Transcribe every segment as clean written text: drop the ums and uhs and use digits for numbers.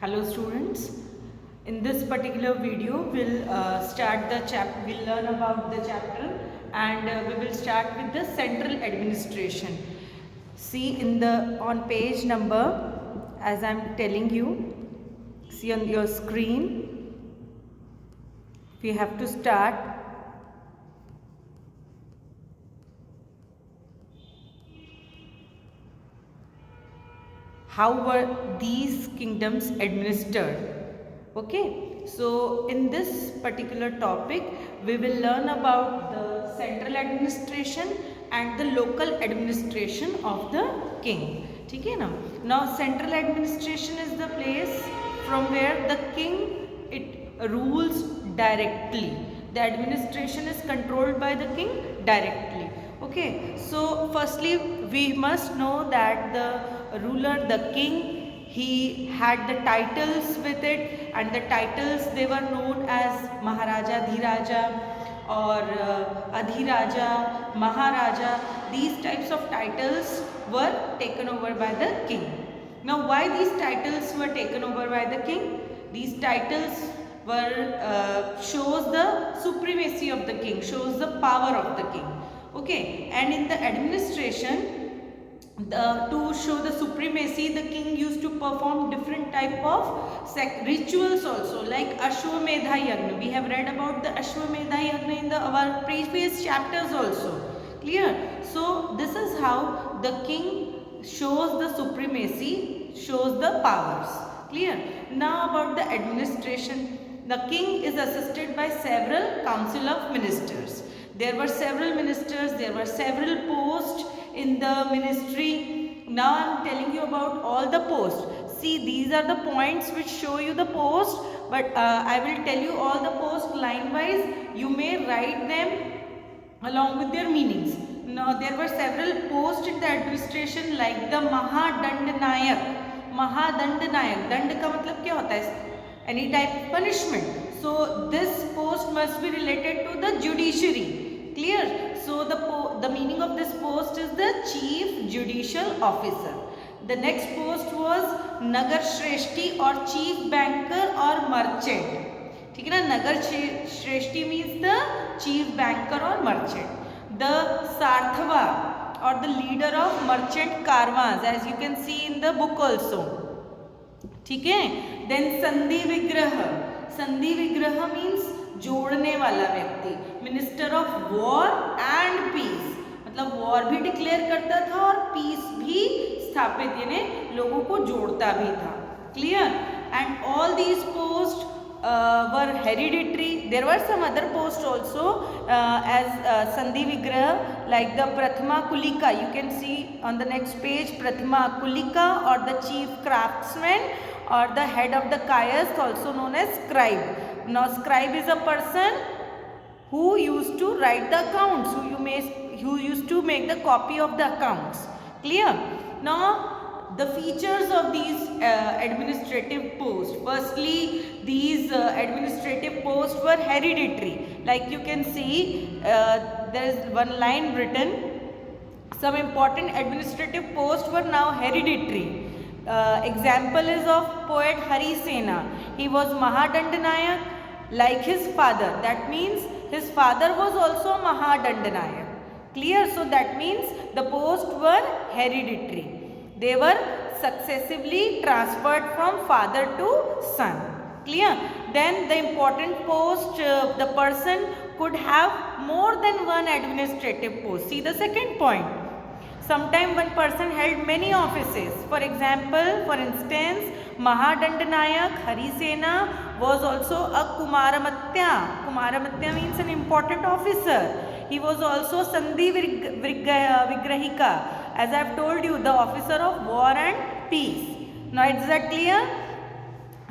Hello students, in this particular video we'll learn about the chapter and we will start with the central administration. See on page number, as I am telling you, see on your screen, we have to start. How were these kingdoms administered? Okay, so in this particular topic we will learn about the central administration and the local administration of the king. Okay, now central administration is the place from where the king rules directly. The administration is controlled by the king directly. Okay, so firstly we must know that the ruler, the king, he had the titles with it, and the titles, they were known as Maharaja Dhiraja or Adhiraja, Maharaja. These types of titles were taken over by the king. Now why these titles were taken over by the king? These titles were shows the supremacy of the king, shows the power of the king. Okay, and in the administration, to show the supremacy, the king used to perform different type of rituals also, like Ashwamedha Yagna. We have read about the Ashwamedha Yagna in our previous chapters also. Clear? So this is how the king shows the supremacy, shows the powers. Clear? Now about the administration. The king is assisted by several council of ministers. There were several ministers, there were several posts in the ministry. Now I am telling you about all the posts. See, these are the points which show you the post, but I will tell you all the posts line wise. You may write them along with their meanings. Now there were several posts in the administration like the Mahadandanayak. Mahadandanayak. Dand ka matlab kya hota hai? Any type of punishment. So this post must be related to the judiciary. Clear? So the meaning of this post is the chief judicial officer. The next post was Nagar Shreshti or chief banker or merchant. ठीक है ना? Nagar Shreshti means the chief banker or merchant. The Sarthava or the leader of merchant caravans, as you can see in the book also. ठीक है? Then Sandhi Vigraha. संधि विग्रह means जोड़ने वाला व्यक्ति. Minister of war and peace, मतलब war भी declare करता था और पीस भी स्थापित, यानी लोगों को जोड़ता भी था. Clear? And all these post were hereditary. There were some other post also as sandhi vigraha, like the Prathama Kulika. You can see on the next page Prathama Kulika और the chief craftsman or the head of the kayas, also known as scribe. Now scribe is a person who used to write the accounts, who used to make the copy of the accounts. Clear? Now the features of these administrative posts. Firstly, these administrative posts were hereditary. Like you can see, there is one line written, some important administrative posts were now hereditary. Example is of poet Hari Sena. He was Mahadandanayak like his father. That means his father was also Mahadandanayak. Clear? So that means the posts were hereditary. They were successively transferred from father to son. Clear? Then the important post, the person could have more than one administrative post. See the second point. Sometimes one person held many offices. For instance, Mahadandanayak Hari Sena was also a Kumaramatya. Kumaramatya means an important officer. He was also Sandhi Vigrahika. As I have told you, the officer of war and peace. Now is that clear?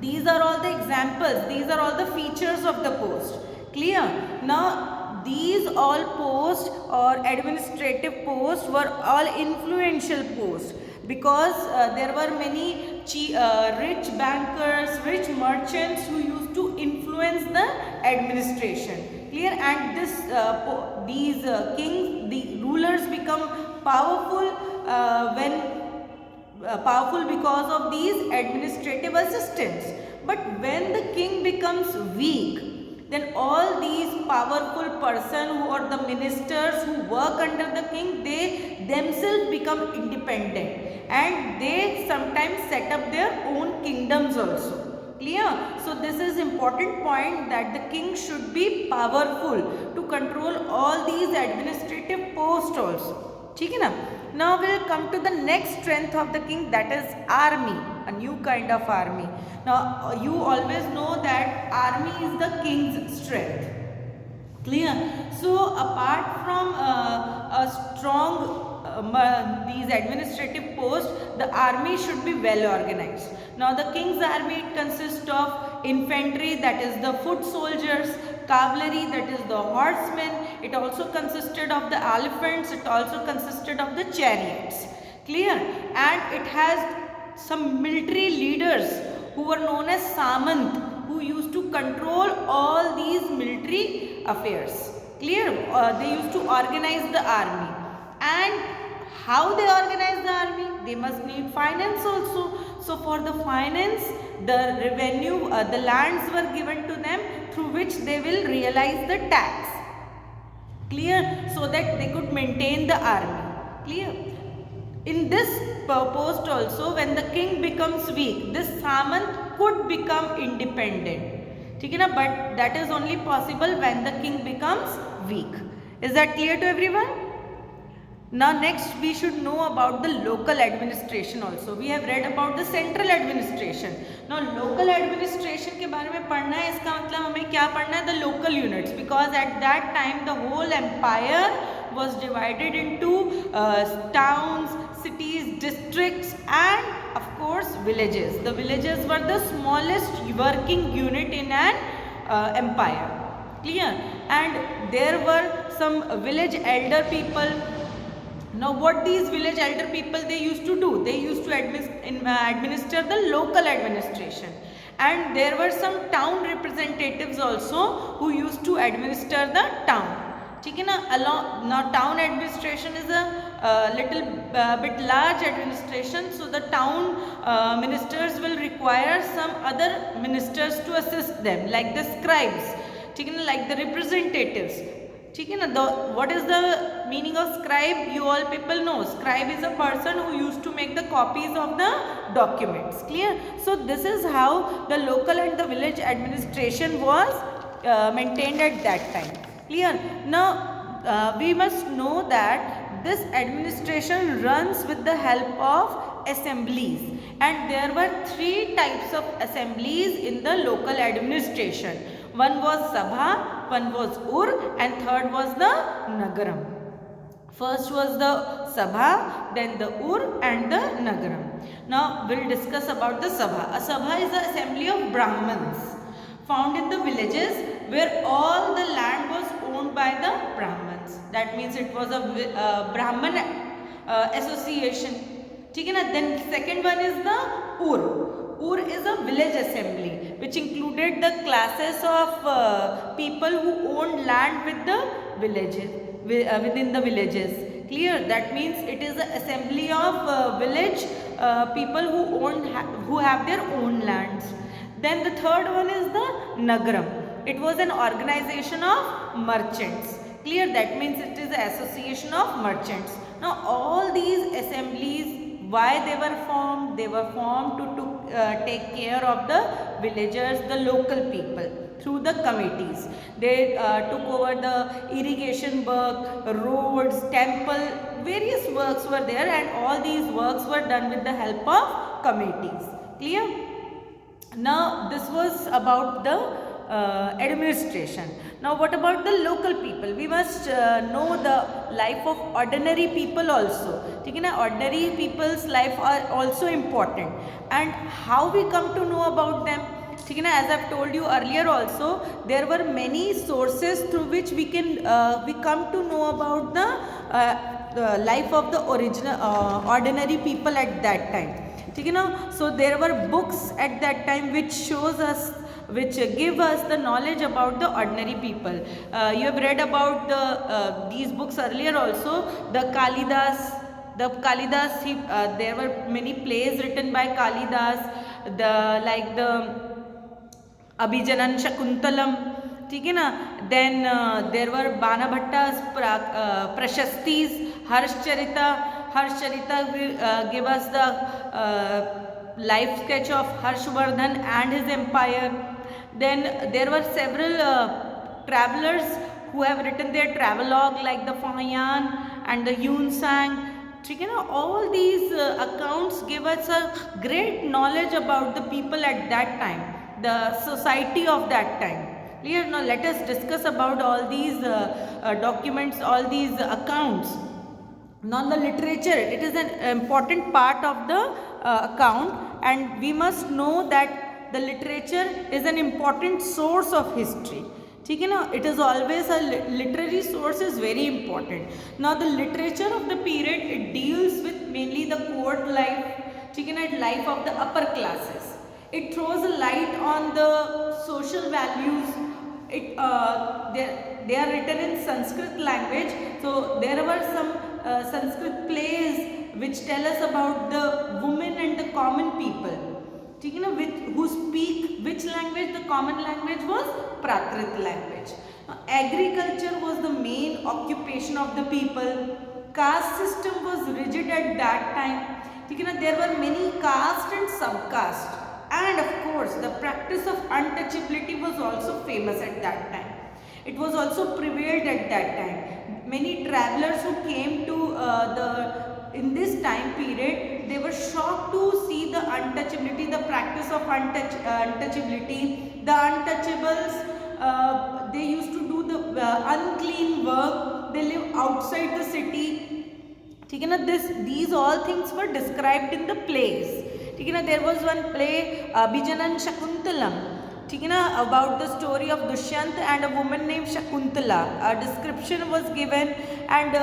These are all the examples. These are all the features of the post. Clear? Now these all posts or administrative posts were all influential posts, because there were many rich bankers, rich merchants who used to influence the administration. Clear? And these kings, the rulers become powerful because of these administrative administrative assistants. But when the king becomes weak, then all these powerful person who are the ministers who work under the king, they themselves become independent and they sometimes set up their own kingdoms also. Clear? So this is important point, that the king should be powerful to control all these administrative posts also. ठीक है ना? Now we'll come to the next strength of the king, that is army, a new kind of army. Now you always know that army is the king's strength. Clear? So apart from a strong these administrative posts, the army should be well organized. Now the king's army consists of infantry, that is the foot soldiers, cavalry, that is the horsemen. It also consisted of the elephants, it also consisted of the chariots. Clear? And it has some military leaders who were known as Samant, who used to control all these military affairs. Clear? They used to organize the army. And how they organize the army? They must need finance also. So for the finance, the revenue, the lands were given to them, through which they will realize the tax. Clear? So that they could maintain the army. Clear? In this post also, when the king becomes weak, this Samant could become independent. ठीक है ना? But that is only possible when the king becomes weak. Is that clear to everyone? Now next we should know about the local administration also. We have read about the central administration. Now local administration के बारे में पढ़ना है, इसका मतलब हमें क्या पढ़ना है? The local units, because at that time the whole empire was divided into towns, cities, districts and of course villages. The villages were the smallest working unit in an empire. Clear? And there were some village elder people. Now what these village elder people they used to do? They used to administer the local administration. And there were some town representatives also who used to administer the town. ठीक है ना? Now town administration is a little bit large administration, so the town ministers will require some other ministers to assist them, like the scribes, ठीक है ना? Like the representatives. ठीक है ना? What is the meaning of scribe? You all people know. Scribe is a person who used to make the copies of the documents. Clear? So this is how the local and the village administration was maintained at that time. Clear? Now we must know that this administration runs with the help of assemblies, and there were 3 types of assemblies in the local administration. One was Sabha, one was Ur, and third was the Nagaram. First was the Sabha, then the Ur and the Nagaram. Now we'll discuss about the Sabha. A Sabha is the assembly of Brahmins found in the villages where all the land was owned by the Brahmins. That means it was a Brahman association. ठीक है ना? Then second one is the Ur. Ur is a village assembly which included the classes of people who owned land with the villages, within the villages. Clear? That means it is an assembly of village people who have their own lands. Then the third one is the Nagaram. It was an organization of merchants. Clear? That means it is an association of merchants. Now all these assemblies, why they were formed? They were formed to take care of the villagers, the local people, through the committees. They took over the irrigation work, roads, temple, various works were there, and all these works were done with the help of committees. Clear? Now this was about the administration. Now what about the local people? We must know the life of ordinary people also. ठीक है ना? Ordinary people's life are also important, and how we come to know about them. ठीक है ना? As I've told you earlier also, there were many sources through which we come to know about the life of the ordinary people at that time. ठीक है ना? So there were books at that time which give us the knowledge about the ordinary people. You have read about these books earlier also. The Kalidas, there were many plays written by Kalidas, the Abhijanan Shakuntalam, ठीक है ना. Then there were Banabhatta's Prashastis, Harshcharita will give us the life sketch of Harshvardhan and his empire. Then there were several travelers who have written their travelogue like the Fayan and the Yun Sang. ठीक है ना. All these accounts give us a great knowledge about the people at that time, the society of that time. Clear? Now let us discuss about all these documents, all these accounts. Now the literature, it is an important part of the account, and we must know that the literature is an important source of history. ठीक है ना. It is always a literary source is very important. Now the literature of the period, it deals with mainly the court life, ठीक है ना, life of the upper classes. It throws a light on the social values. They are written in Sanskrit language, so there were some Sanskrit plays which tell us about the women and the common people, ठीक है ना, who speak which language? The common language was Prakrit language. Agriculture was the main occupation of the people. Caste system was rigid at that time, ठीक है ना. There were many caste and subcaste, and of course the practice of untouchability was also famous at that time. It was also prevailed at that time. Many travelers who came to in this time period, they were shocked to see the untouchability, the practice of untouchability. The untouchables, they used to do the unclean work. They live outside the city, ठीक है ना. These all things were described in the plays, ठीक है ना. There was one play Abhijanan Shakuntalam, ठीक है ना, about the story of Dushyant and a woman named Shakuntala. A description was given, and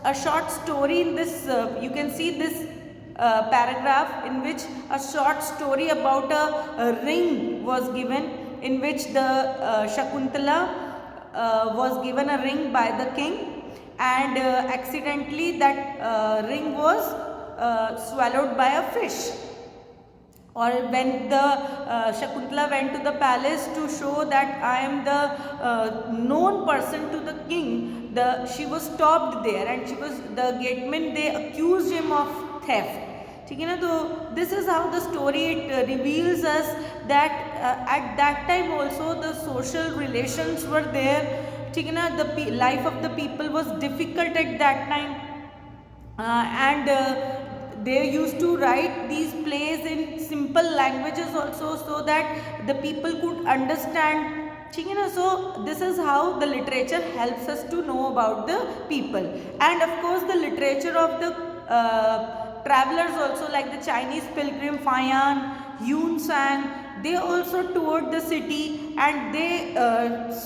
a short story in this, you can see this paragraph in which a short story about a ring was given, in which the Shakuntala was given a ring by the king, and accidentally that ring was swallowed by a fish. Or when the Shakuntala went to the palace to show that I am the known person to the king, she was stopped there, and the gatemen, they accused him of theft. ठीक है ना. तो this is how the story, it reveals us that at that time also the social relations were there, ठीक है ना. The life of the people was difficult at that time, and they used to write these plays in simple languages also, so that the people could understand, ठीक है ना. So this is how the literature helps us to know about the people. And of course the literature of the travelers also, like the Chinese pilgrim Fayan, Yun Sang, they also toured the city, and they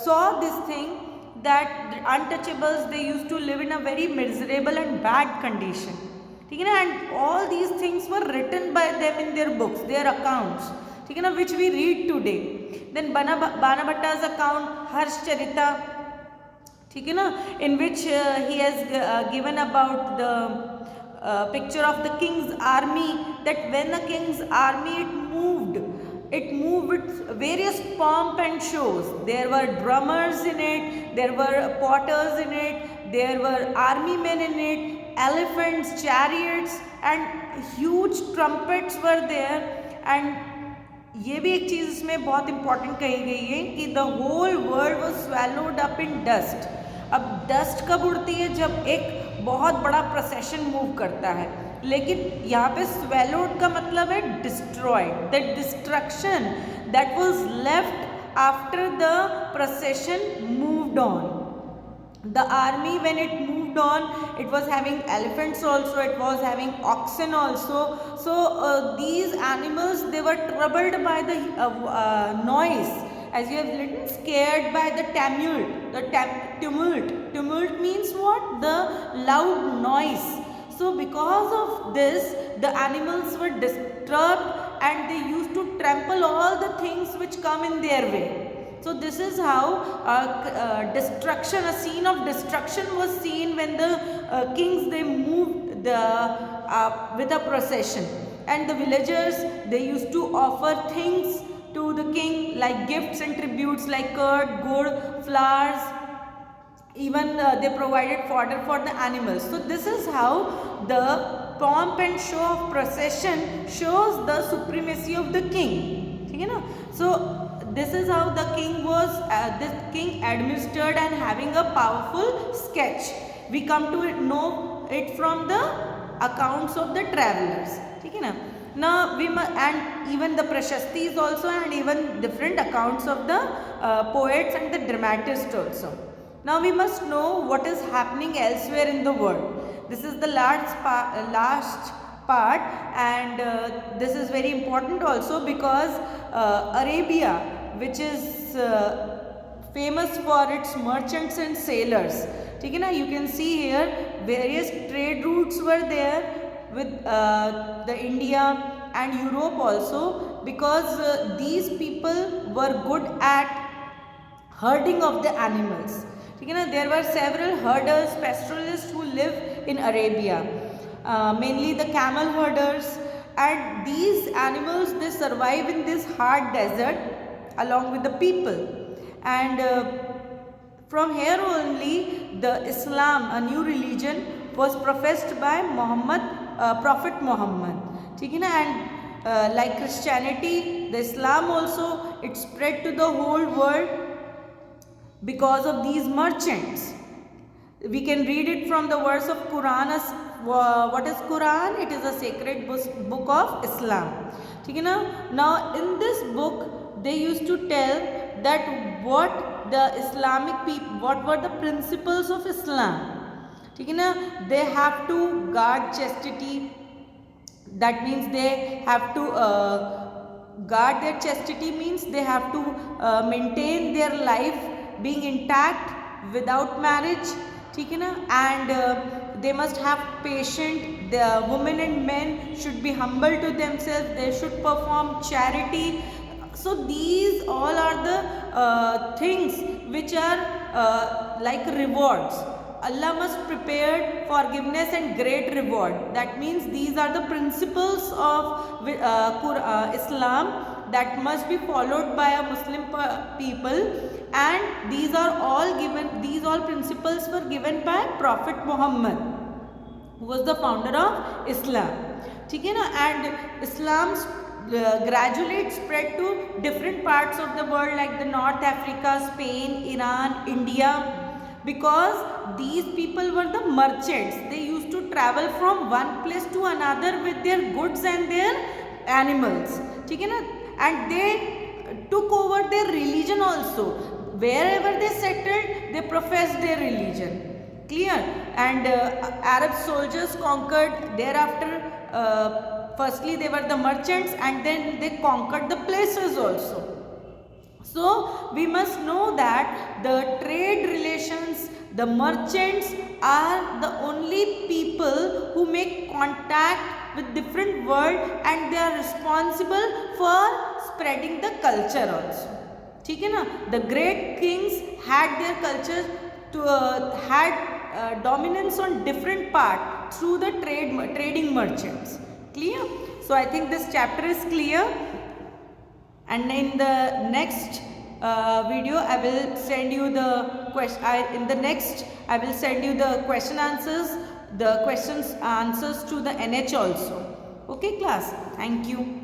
saw this thing that the untouchables, they used to live in a very miserable and bad condition, ठीक है ना. And all these things were written by them in their books, their accounts, ठीक है ना, which we read today. Then Banabhatta's account, Harshcharita, ठीक है ना, in which he has given about the picture of the king's army, that when the king's army it moved with various pomp and shows. There were drummers in it, there were potters in it, there were army men in it, elephants, chariots, and huge trumpets were there. And ये भी एक चीज़ इसमें बहुत important कही गई है कि the whole world was swallowed up in dust. अब डस्ट कब उड़ती है? जब एक बहुत बड़ा प्रोसेशन मूव करता है. लेकिन यहाँ पे स्वैलोड का मतलब है destroyed, the destruction that was left after the procession moved on. The army, when it moved on, it was having elephants also, it was having oxen also. So these animals, they were troubled by the noise, as you have written, scared by the tumult. Tumult means what? The loud noise. So because of this, the animals were disturbed, and they used to trample all the things which come in their way. So this is how destruction, a scene of destruction was seen when the kings, they moved with a procession. And the villagers, they used to offer things to the king like gifts and tributes like curd, gourd, flowers. Even they provided fodder for the animals. So this is how the pomp and show of procession shows the supremacy of the king. Okay, na? So this is how the king was, this king administered and having a powerful sketch. We come to know it from the accounts of the travelers. Okay, na? Now we must, and even the prashastis also, and even different accounts of the poets and the dramatists also. Now we must know what is happening elsewhere in the world. This is the last part, and this is very important also because Arabia, which is famous for its merchants and sailors. Okay, na? You can see here various trade routes were there with the India and Europe also, because these people were good at herding of the animals. There were several herders, pastoralists who live in Arabia, mainly the camel herders, and these animals, they survive in this hard desert along with the people. And from here only the Islam, a new religion, was professed by Prophet Muhammad. And like Christianity, the Islam also, it spread to the whole world because of these merchants. We can read it from the verse of Quran. As what is Quran? It is a sacred book of Islam. Now in this book they used to tell that what the Islamic people, what were the principles of Islam. They have to guard chastity. That means they have to guard their chastity, means they have to maintain their life being intact without marriage. And they must have patience. The women and men should be humble to themselves. They should perform charity. So these all are the things which are like rewards. Allah must prepare forgiveness and great reward. That means these are the principles of Islam that must be followed by a Muslim people, and these are all given, these all principles were given by Prophet Muhammad, who was the founder of Islam. And Islam gradually spread to different parts of the world like the North Africa, Spain, Iran, India, because these people were the merchants. They used to travel from one place to another with their goods and their animals. And they took over their religion also. Wherever they settled, they professed their religion. Clear? And Arab soldiers conquered. Thereafter, firstly they were the merchants, and then they conquered the places also. So we must know that the trade relations, the merchants are the only people who make contact with different world, and they are responsible for spreading the culture also. The great kings had their culture had dominance on different part through the trading merchants. Clear? So I think this chapter is clear. And in the next video I will send you the question. I will send you the questions answers to the NH also. Okay class, thank you.